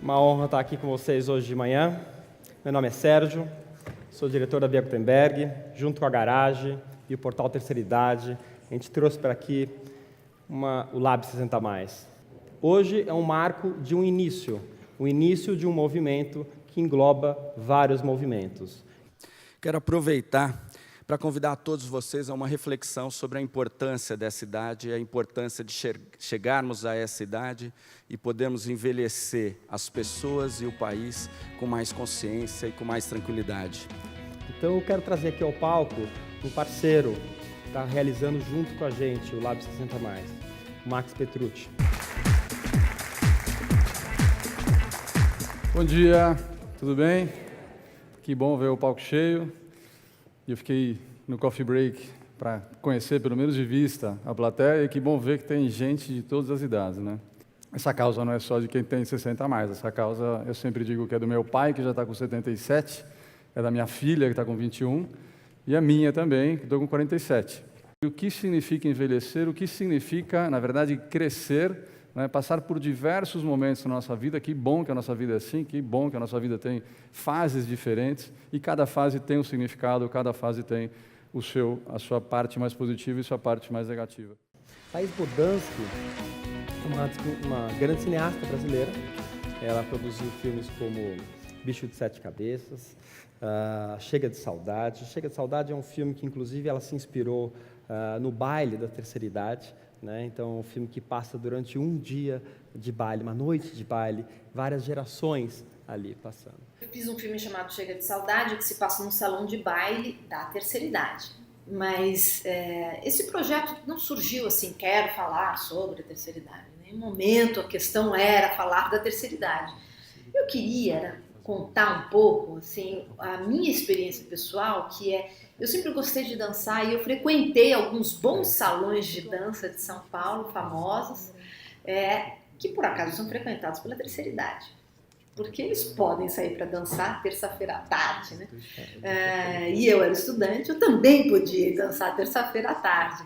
Uma honra estar aqui com vocês hoje de manhã. Meu nome é Sérgio, sou diretor da Bia Gutenberg, junto com a Garage e o portal Terceira Idade. A gente trouxe para aqui o Lab 60+. Hoje é um marco de um início de um movimento que engloba vários movimentos. Quero aproveitar para convidar todos vocês a uma reflexão sobre a importância dessa idade, a importância de chegarmos a essa idade e podermos envelhecer as pessoas e o país com mais consciência e com mais tranquilidade. Então eu quero trazer aqui ao palco um parceiro que está realizando junto com a gente o Lab 60+, o Max Petrucci. Bom dia, tudo bem? Que bom ver o palco cheio. Eu fiquei no coffee break para conhecer, pelo menos de vista, a plateia, e que bom ver que tem gente de todas as idades, né? Essa causa não é só de quem tem 60+, essa causa, eu sempre digo que é do meu pai, que já está com 77, é da minha filha, que está com 21, e a minha também, que estou com 47. E o que significa envelhecer? O que significa, na verdade, crescer, né? Passar por diversos momentos na nossa vida. Que bom que a nossa vida é assim, que bom que a nossa vida tem fases diferentes, e cada fase tem um significado, cada fase tem a sua parte mais positiva e sua parte mais negativa. Thais Bodansky é uma grande cineasta brasileira. Ela produziu filmes como Bicho de Sete Cabeças, Chega de Saudade. Chega de Saudade é um filme que, inclusive, ela se inspirou no baile da terceira idade, né? Então, é um filme que passa durante um dia de baile, uma noite de baile, várias gerações ali passando. Eu fiz um filme chamado Chega de Saudade, que se passa num salão de baile da terceira idade. Mas esse projeto não surgiu assim, quero falar sobre a terceira idade. Em nenhum momento a questão era falar da terceira idade. Eu queria contar um pouco assim, a minha experiência pessoal, que eu sempre gostei de dançar e eu frequentei alguns bons salões de dança de São Paulo, famosos, que por acaso são frequentados pela terceira idade. Porque eles podem sair para dançar terça-feira à tarde, né? E eu era estudante, eu também podia dançar terça-feira à tarde.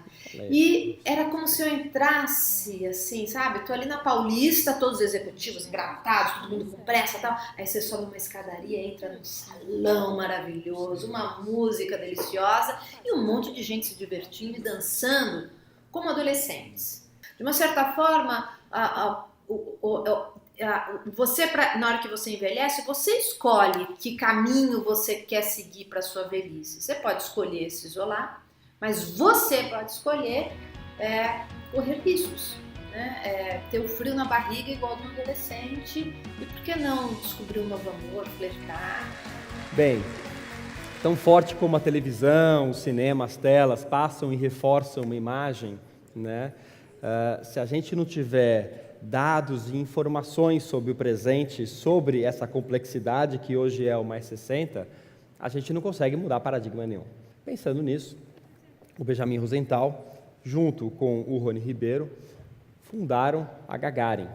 E era como se eu entrasse, assim, sabe? Tô ali na Paulista, todos os executivos engravatados, todo mundo com pressa e tal. Aí você sobe uma escadaria, entra num salão maravilhoso, uma música deliciosa e um monte de gente se divertindo e dançando como adolescentes. De uma certa forma, você, na hora que você envelhece, você escolhe que caminho você quer seguir para a sua velhice. Você pode escolher se isolar, mas você pode escolher correr riscos, né? Ter o frio na barriga igual de um adolescente, e por que não descobrir um novo amor, flertar? Bem, tão forte como a televisão, o cinema, as telas passam e reforçam uma imagem, né? Se a gente não tiver dados e informações sobre o presente, sobre essa complexidade que hoje é o mais 60, a gente não consegue mudar paradigma nenhum. Pensando nisso, o Benjamin Rosenthal, junto com o Rony Ribeiro, fundaram a Gagarin.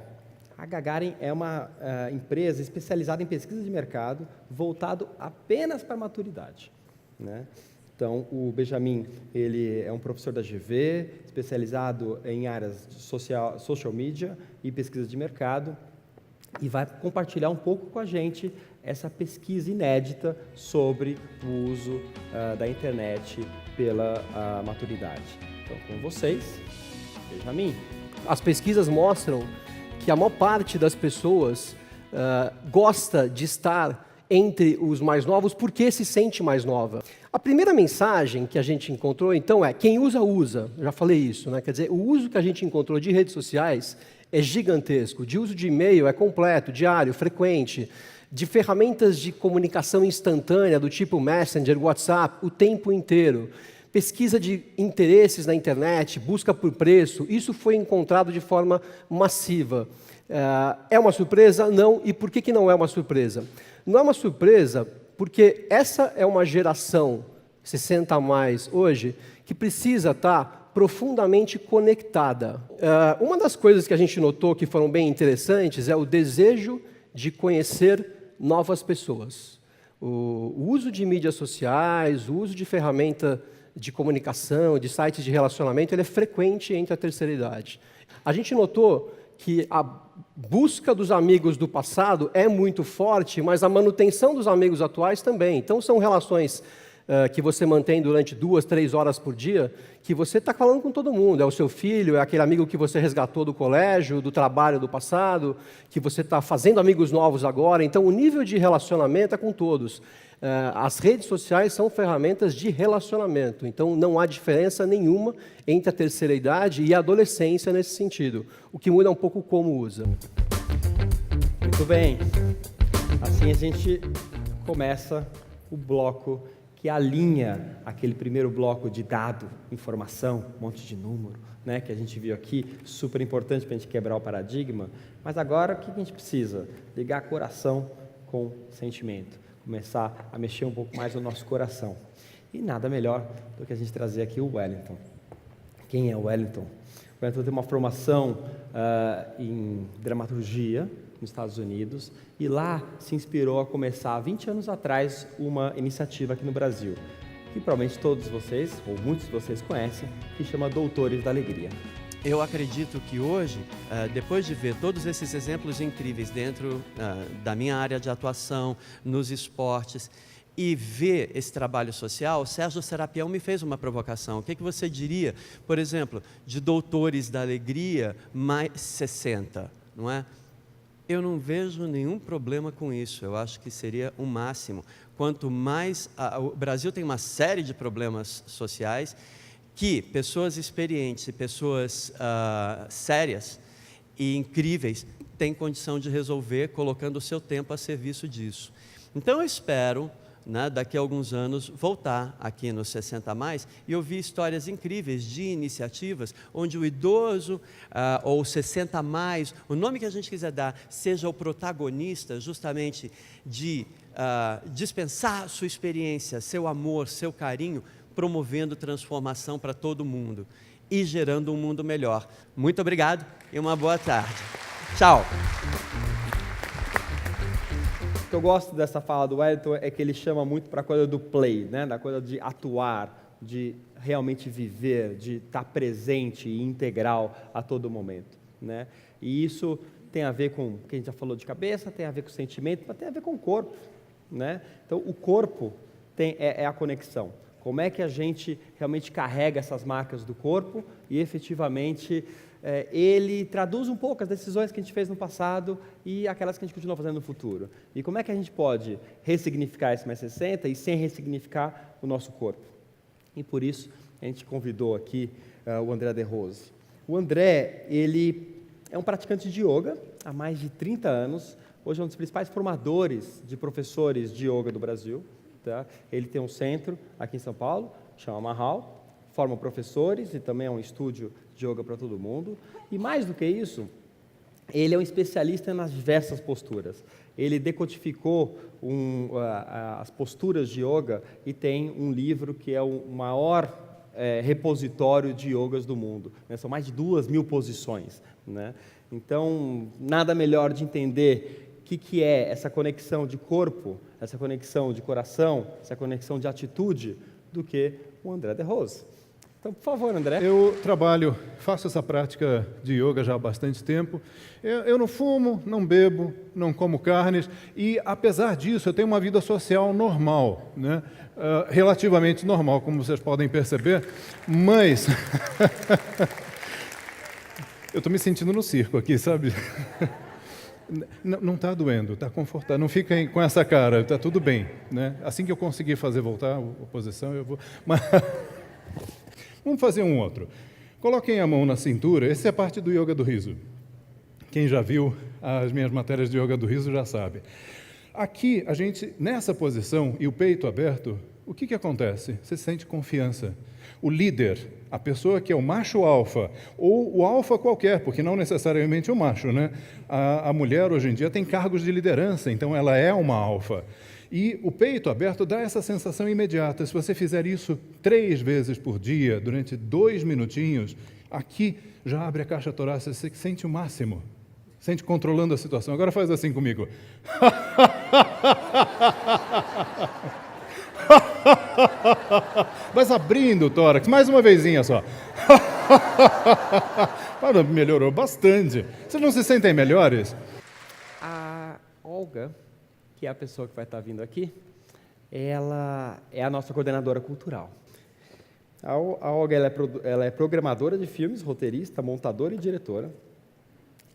A Gagarin é uma empresa especializada em pesquisa de mercado, voltado apenas para a maturidade, né? Então, o Benjamin, ele é um professor da GV, especializado em áreas de social media e pesquisa de mercado, e vai compartilhar um pouco com a gente essa pesquisa inédita sobre o uso da internet pela maturidade. Então, com vocês, Benjamin. As pesquisas mostram que a maior parte das pessoas gosta de estar entre os mais novos porque se sente mais nova. A primeira mensagem que a gente encontrou, então, quem usa, usa. Eu já falei isso, né? Quer dizer, o uso que a gente encontrou de redes sociais é gigantesco. De uso de e-mail é completo, diário, frequente. De ferramentas de comunicação instantânea, do tipo Messenger, WhatsApp, o tempo inteiro. Pesquisa de interesses na internet, busca por preço, isso foi encontrado de forma massiva. É uma surpresa? Não. E por que não é uma surpresa? Não é uma surpresa porque essa é uma geração 60+ hoje que precisa estar profundamente conectada. Uma das coisas que a gente notou que foram bem interessantes é o desejo de conhecer novas pessoas. O uso de mídias sociais, o uso de ferramenta de comunicação, de sites de relacionamento, ele é frequente entre a terceira idade. A gente notou que a busca dos amigos do passado é muito forte, mas a manutenção dos amigos atuais também. Então, são relações que você mantém durante 2, 3 horas por dia, que você está falando com todo mundo. É o seu filho, é aquele amigo que você resgatou do colégio, do trabalho do passado, que você está fazendo amigos novos agora. Então, o nível de relacionamento é com todos. As redes sociais são ferramentas de relacionamento. Então, não há diferença nenhuma entre a terceira idade e a adolescência nesse sentido. O que muda um pouco como usa. Muito bem. Assim a gente começa o bloco que alinha aquele primeiro bloco de dado, informação, um monte de número, né, que a gente viu aqui, super importante para a gente quebrar o paradigma. Mas agora, o que a gente precisa? Ligar coração com sentimento, começar a mexer um pouco mais no nosso coração. E nada melhor do que a gente trazer aqui o Wellington. Quem é o Wellington? O Wellington tem uma formação em dramaturgia, nos Estados Unidos, e lá se inspirou a começar, há 20 anos atrás, uma iniciativa aqui no Brasil, que provavelmente todos vocês, ou muitos de vocês conhecem, que chama Doutores da Alegria. Eu acredito que hoje, depois de ver todos esses exemplos incríveis dentro da minha área de atuação, nos esportes, e ver esse trabalho social, Sérgio Serapião me fez uma provocação. O que você diria, por exemplo, de Doutores da Alegria mais 60, não é? Eu não vejo nenhum problema com isso, eu acho que seria o máximo. Quanto mais... o Brasil tem uma série de problemas sociais que pessoas experientes e pessoas sérias e incríveis têm condição de resolver, colocando o seu tempo a serviço disso. Então eu espero, daqui a alguns anos, voltar aqui no 60 Mais e ouvir histórias incríveis de iniciativas onde o idoso ou 60 mais, o nome que a gente quiser dar, seja o protagonista justamente de dispensar sua experiência, seu amor, seu carinho, promovendo transformação para todo mundo e gerando um mundo melhor. Muito obrigado e uma boa tarde. Tchau! O que eu gosto dessa fala do Wellington é que ele chama muito para a coisa do play, né? Da coisa de atuar, de realmente viver, de estar presente e integral a todo momento, né? E isso tem a ver com o que a gente já falou de cabeça, tem a ver com sentimento, mas tem a ver com o corpo, né? Então, o corpo é a conexão. Como é que a gente realmente carrega essas marcas do corpo e efetivamente ele traduz um pouco as decisões que a gente fez no passado e aquelas que a gente continua fazendo no futuro. E como é que a gente pode ressignificar esse mais 60 e sem ressignificar o nosso corpo? E por isso a gente convidou aqui o André De Rose. O André, ele é um praticante de yoga há mais de 30 anos, hoje é um dos principais formadores de professores de yoga do Brasil. Tá? Ele tem um centro aqui em São Paulo, chama Mahal, forma professores e também é um estúdio de yoga para todo mundo. E mais do que isso, ele é um especialista nas diversas posturas. Ele decodificou as posturas de yoga e tem um livro que é o maior repositório de yogas do mundo, né? São mais de 2.000 posições, né? Então, nada melhor de entender o que é essa conexão de corpo, essa conexão de coração, essa conexão de atitude, do que o André De Rose. Então, por favor, André. Eu faço essa prática de yoga já há bastante tempo. Eu não fumo, não bebo, não como carnes e, apesar disso, eu tenho uma vida social normal, né? Relativamente normal, como vocês podem perceber, mas eu estou me sentindo no circo aqui, sabe? Não está doendo, está confortável, não fiquem com essa cara, está tudo bem, né? Assim que eu conseguir fazer voltar a posição, eu vou... Mas... Vamos fazer um outro. Coloquem a mão na cintura, essa é a parte do yoga do riso. Quem já viu as minhas matérias de yoga do riso já sabe. Aqui, a gente, nessa posição e o peito aberto, o que acontece? Você sente confiança. O líder, a pessoa que é o macho alfa, ou o alfa qualquer, porque não necessariamente o macho, né? A mulher, hoje em dia, tem cargos de liderança, então ela é uma alfa. E o peito aberto dá essa sensação imediata. Se você fizer isso 3 vezes por dia, durante 2 minutinhos, aqui já abre a caixa torácica, você sente o máximo. Sente controlando a situação. Agora faz assim comigo. Mas abrindo o tórax, mais uma vezinha só. Melhorou bastante. Vocês não se sentem melhores? A Olga, que é a pessoa que vai estar vindo aqui, ela é a nossa coordenadora cultural. A Olga ela é programadora de filmes, roteirista, montadora e diretora.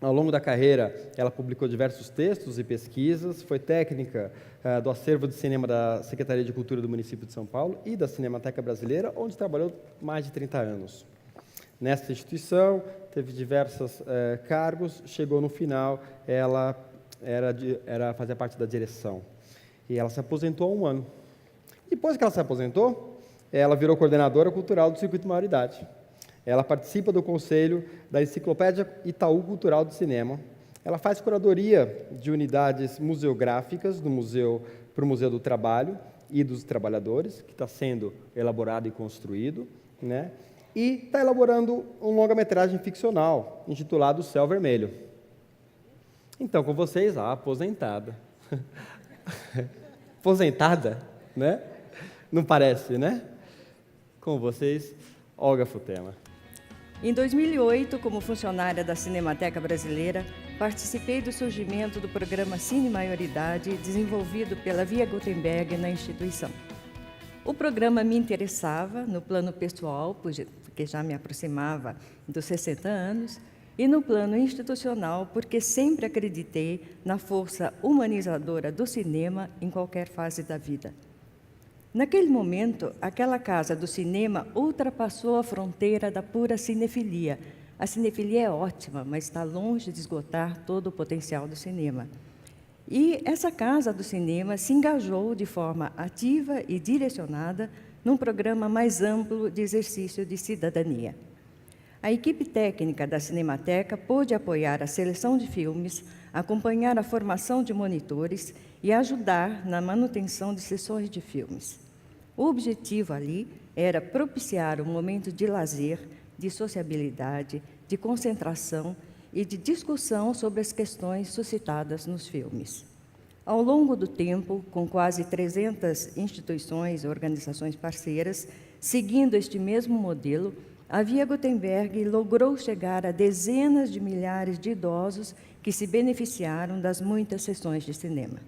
Ao longo da carreira, ela publicou diversos textos e pesquisas, foi técnica do acervo de cinema da Secretaria de Cultura do município de São Paulo e da Cinemateca Brasileira, onde trabalhou mais de 30 anos. Nessa instituição, teve diversos cargos, chegou no final, ela fazia parte da direção. E ela se aposentou há 1 ano. Depois que ela se aposentou, ela virou coordenadora cultural do Circuito Maioridade. Ela participa do conselho da Enciclopédia Itaú Cultural do Cinema. Ela faz curadoria de unidades museográficas para o Museu do Trabalho e dos Trabalhadores, que está sendo elaborado e construído, né? E está elaborando um longa-metragem ficcional, intitulado Céu Vermelho. Então, com vocês, a aposentada. Aposentada, né? Não parece, né? Com vocês, Olga Futema. Em 2008, como funcionária da Cinemateca Brasileira, participei do surgimento do programa Cine Maioridade, desenvolvido pela Via Gutenberg na instituição. O programa me interessava no plano pessoal, porque já me aproximava dos 60 anos, e no plano institucional, porque sempre acreditei na força humanizadora do cinema em qualquer fase da vida. Naquele momento, aquela casa do cinema ultrapassou a fronteira da pura cinefilia. A cinefilia é ótima, mas está longe de esgotar todo o potencial do cinema. E essa casa do cinema se engajou de forma ativa e direcionada num programa mais amplo de exercício de cidadania. A equipe técnica da Cinemateca pôde apoiar a seleção de filmes, acompanhar a formação de monitores e ajudar na manutenção de sessões de filmes. O objetivo ali era propiciar um momento de lazer, de sociabilidade, de concentração e de discussão sobre as questões suscitadas nos filmes. Ao longo do tempo, com quase 300 instituições e organizações parceiras, seguindo este mesmo modelo, a Via Gutenberg logrou chegar a dezenas de milhares de idosos que se beneficiaram das muitas sessões de cinema.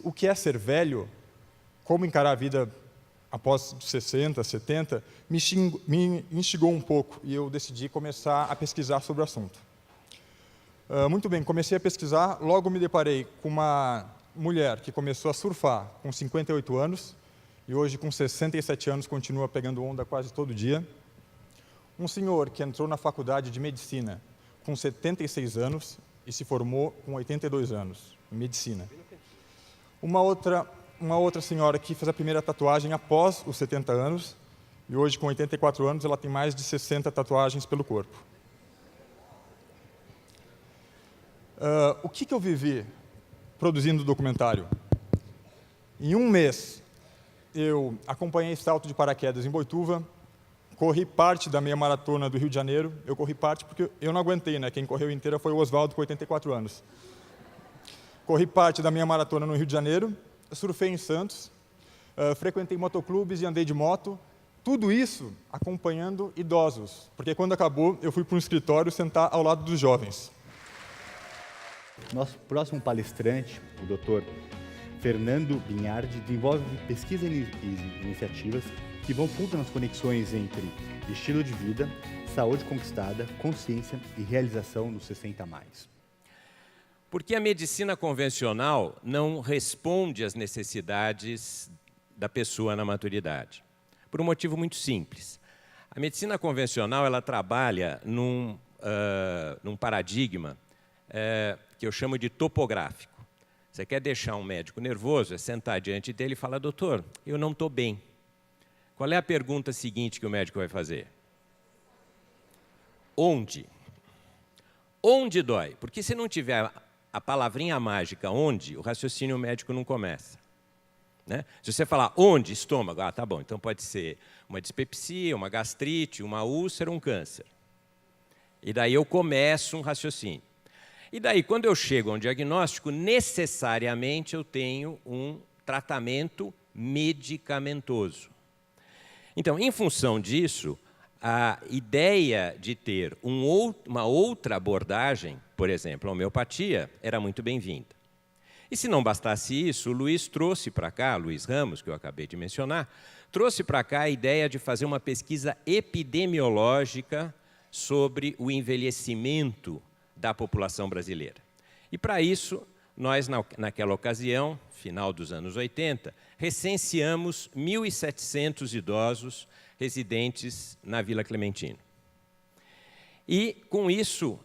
O que é ser velho, como encarar a vida após 60, 70, me instigou um pouco e eu decidi começar a pesquisar sobre o assunto. Muito bem, comecei a pesquisar, logo me deparei com uma mulher que começou a surfar com 58 anos e hoje com 67 anos continua pegando onda quase todo dia. Um senhor que entrou na faculdade de medicina com 76 anos e se formou com 82 anos em medicina. Uma outra senhora que fez a primeira tatuagem após os 70 anos, e hoje, com 84 anos, ela tem mais de 60 tatuagens pelo corpo. O que eu vivi produzindo o documentário? Em 1 mês, eu acompanhei salto de paraquedas em Boituva, corri parte da meia maratona do Rio de Janeiro, eu corri parte porque eu não aguentei, né? Quem correu inteira foi o Oswaldo, com 84 anos. Corri parte da minha maratona no Rio de Janeiro, surfei em Santos, frequentei motoclubes e andei de moto, tudo isso acompanhando idosos, porque quando acabou eu fui para um escritório sentar ao lado dos jovens. Nosso próximo palestrante, o Dr. Fernando Binhardi, desenvolve pesquisas e iniciativas que vão fundo nas conexões entre estilo de vida, saúde conquistada, consciência e realização nos 60+. Porque a medicina convencional não responde às necessidades da pessoa na maturidade. Por um motivo muito simples. A medicina convencional ela trabalha num paradigma que eu chamo de topográfico. Você quer deixar um médico nervoso, é sentar diante dele e falar: doutor, eu não estou bem. Qual é a pergunta seguinte que o médico vai fazer? Onde? Onde dói? Porque se não tiver a palavrinha mágica onde, o raciocínio médico não começa. Né? Se você falar onde, estômago, ah, tá bom, então pode ser uma dispepsia, uma gastrite, uma úlcera, um câncer. E daí eu começo um raciocínio. E daí, quando eu chego a um diagnóstico, necessariamente eu tenho um tratamento medicamentoso. Então, em função disso, a ideia de ter uma outra abordagem, por exemplo, a homeopatia, era muito bem-vinda. E se não bastasse isso, o Luiz trouxe para cá, Luiz Ramos, que eu acabei de mencionar, trouxe para cá a ideia de fazer uma pesquisa epidemiológica sobre o envelhecimento da população brasileira. E para isso, nós, naquela ocasião, final dos anos 80, recenseamos 1.700 idosos residentes na Vila Clementino. E, com isso,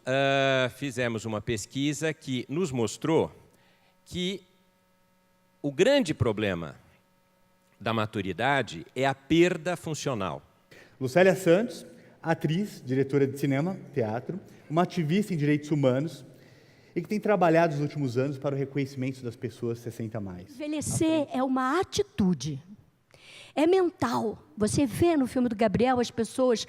fizemos uma pesquisa que nos mostrou que o grande problema da maturidade é a perda funcional. Lucélia Santos, atriz, diretora de cinema, teatro, uma ativista em direitos humanos e que tem trabalhado nos últimos anos para o reconhecimento das pessoas 60+. Envelhecer é uma atitude. É mental. Você vê no filme do Gabriel as pessoas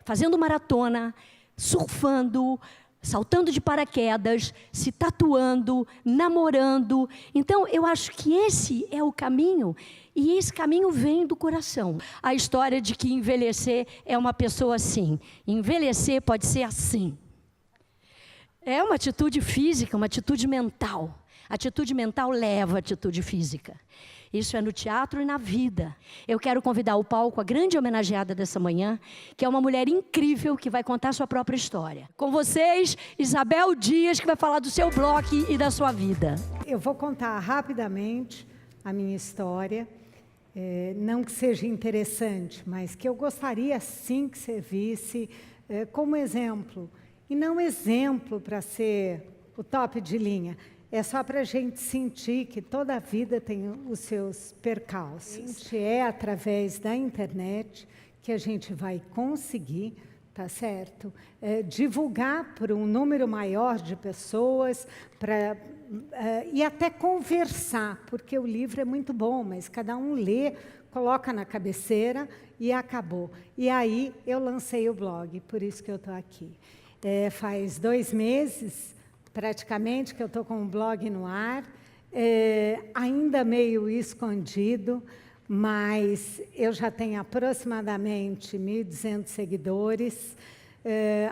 fazendo maratona, surfando, saltando de paraquedas, se tatuando, namorando. Então, eu acho que esse é o caminho, e esse caminho vem do coração. A história de que envelhecer é uma pessoa assim. Envelhecer pode ser assim. É uma atitude física, uma atitude mental. A atitude mental leva à atitude física. Isso é no teatro e na vida. Eu quero convidar ao palco a grande homenageada dessa manhã, que é uma mulher incrível que vai contar sua própria história. Com vocês, Isabel Dias, que vai falar do seu blog e da sua vida. Eu vou contar rapidamente a minha história. Não que seja interessante, mas que eu gostaria sim que servisse como exemplo. E não exemplo para ser o top de linha. É só para a gente sentir que toda a vida tem os seus percalços. É através da internet que a gente vai conseguir, tá certo? Divulgar para um número maior de pessoas, e até conversar, porque o livro é muito bom, mas cada um lê, coloca na cabeceira e acabou. E aí eu lancei o blog, por isso que eu estou aqui. Faz 2 meses... praticamente, que eu estou com um blog no ar, ainda meio escondido, mas eu já tenho aproximadamente 1.200 seguidores.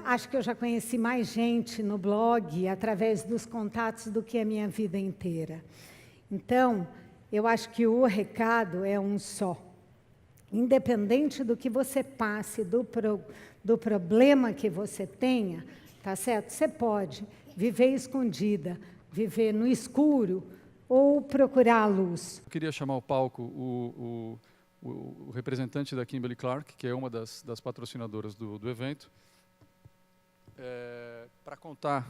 Acho que eu já conheci mais gente no blog, através dos contatos, do que a minha vida inteira. Então, eu acho que o recado é um só. Independente do que você passe, do problema que você tenha, tá certo? Você pode viver escondida, viver no escuro ou procurar a luz. Eu queria chamar ao palco o representante da Kimberly Clark, que é uma das patrocinadoras do evento, para contar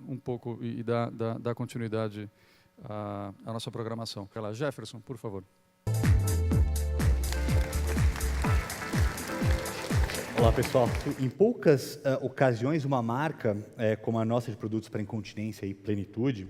um pouco e dar continuidade à nossa programação. Jefferson, por favor. Olá, pessoal. Em poucas ocasiões, uma marca como a nossa de produtos para incontinência e plenitude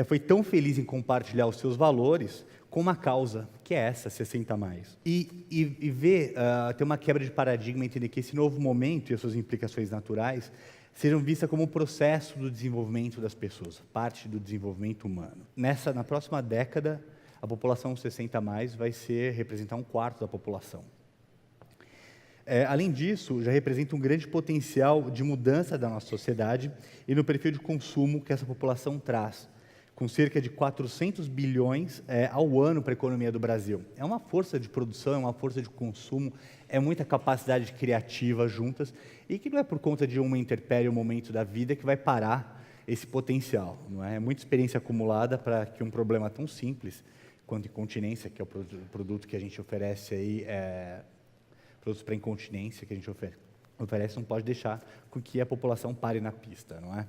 foi tão feliz em compartilhar os seus valores com uma causa, que é essa, 60+. E ver, ter uma quebra de paradigma, entender que esse novo momento e as suas implicações naturais sejam vistas como um processo do desenvolvimento das pessoas, parte do desenvolvimento humano. Na próxima década, a população 60+ vai representar 1/4 da população. Além disso, já representa um grande potencial de mudança da nossa sociedade e no perfil de consumo que essa população traz, com cerca de 400 bilhões ao ano para a economia do Brasil. É uma força de produção, é uma força de consumo, é muita capacidade criativa juntas, e que não é por conta de uma intempérie, um momento da vida, que vai parar esse potencial. Não é? É muita experiência acumulada para que um problema tão simples quanto incontinência, que é o produto que a gente oferece aí, produtos para incontinência que a gente oferece, não pode deixar com que a população pare na pista, não é?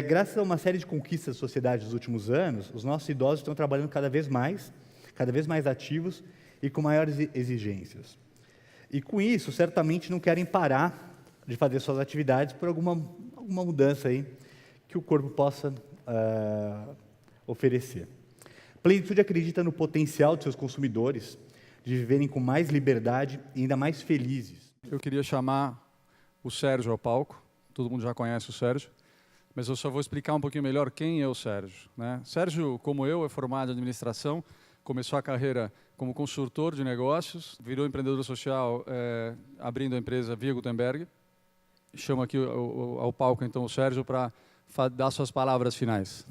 Graças a uma série de conquistas da sociedade dos últimos anos, os nossos idosos estão trabalhando cada vez mais ativos e com maiores exigências. E com isso, certamente não querem parar de fazer suas atividades por alguma mudança aí que o corpo possa oferecer. Plenitude acredita no potencial de seus consumidores de viverem com mais liberdade e ainda mais felizes. Eu queria chamar o Sérgio ao palco. Todo mundo já conhece o Sérgio, mas eu só vou explicar um pouquinho melhor quem é o Sérgio, né? Sérgio, como eu, é formado em administração, começou a carreira como consultor de negócios, virou empreendedor social abrindo a empresa Via Gutenberg. Chamo aqui ao palco, então, o Sérgio para dar suas palavras finais.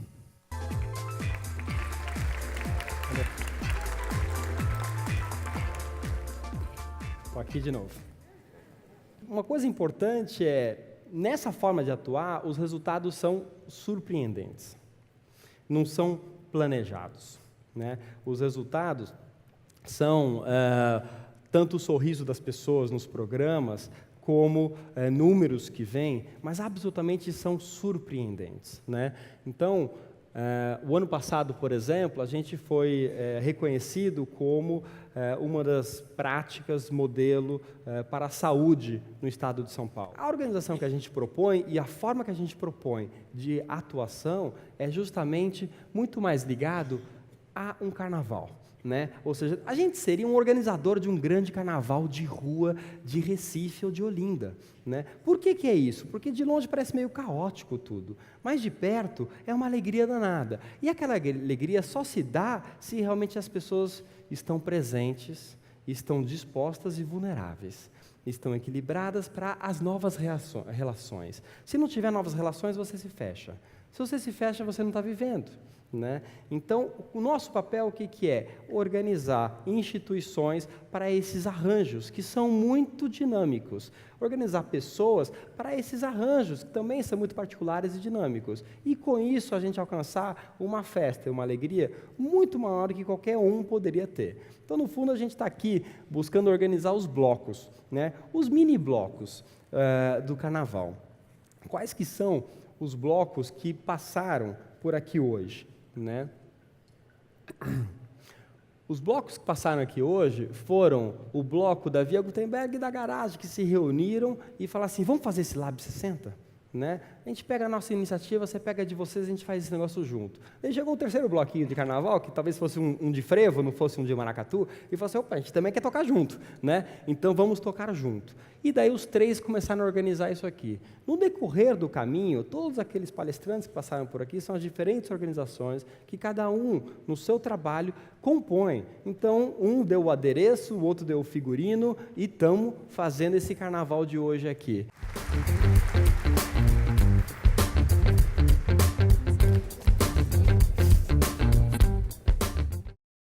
Estou aqui de novo. Uma coisa importante nessa forma de atuar, os resultados são surpreendentes. Não são planejados, né? Os resultados são tanto o sorriso das pessoas nos programas, como números que vêm, mas absolutamente são surpreendentes, né? Então, o ano passado, por exemplo, a gente foi reconhecido como uma das práticas modelo para a saúde no estado de São Paulo. A organização que a gente propõe e a forma que a gente propõe de atuação é justamente muito mais ligado a um carnaval, né? Ou seja, a gente seria um organizador de um grande carnaval de rua de Recife ou de Olinda, né? Por que é isso? Porque de longe parece meio caótico tudo, mas de perto é uma alegria danada. E aquela alegria só se dá se realmente as pessoas estão presentes, estão dispostas e vulneráveis, estão equilibradas para as novas relações. Se não tiver novas relações, você se fecha. Se você se fecha, você não está vivendo, né? Então, o nosso papel, o que é? Organizar instituições para esses arranjos, que são muito dinâmicos. Organizar pessoas para esses arranjos, que também são muito particulares e dinâmicos. E, com isso, a gente alcançar uma festa, uma alegria muito maior do que qualquer um poderia ter. Então, no fundo, a gente está aqui buscando organizar os blocos, né? Os mini-blocos do Carnaval. Quais que são os blocos que passaram por aqui hoje, né? Os blocos que passaram aqui hoje foram o bloco da Via Gutenberg e da Garagem, que se reuniram e falaram assim, vamos fazer esse Lab 60? Né? A gente pega a nossa iniciativa, você pega a de vocês, a gente faz esse negócio junto. Aí chegou o terceiro bloquinho de carnaval, que talvez fosse um de frevo, não fosse um de maracatu, e falou assim, opa, a gente também quer tocar junto, né? Então vamos tocar junto. E daí os três começaram a organizar isso aqui. No decorrer do caminho, todos aqueles palestrantes que passaram por aqui são as diferentes organizações que cada um, no seu trabalho, compõe. Então, um deu o adereço, o outro deu o figurino, e estamos fazendo esse carnaval de hoje aqui.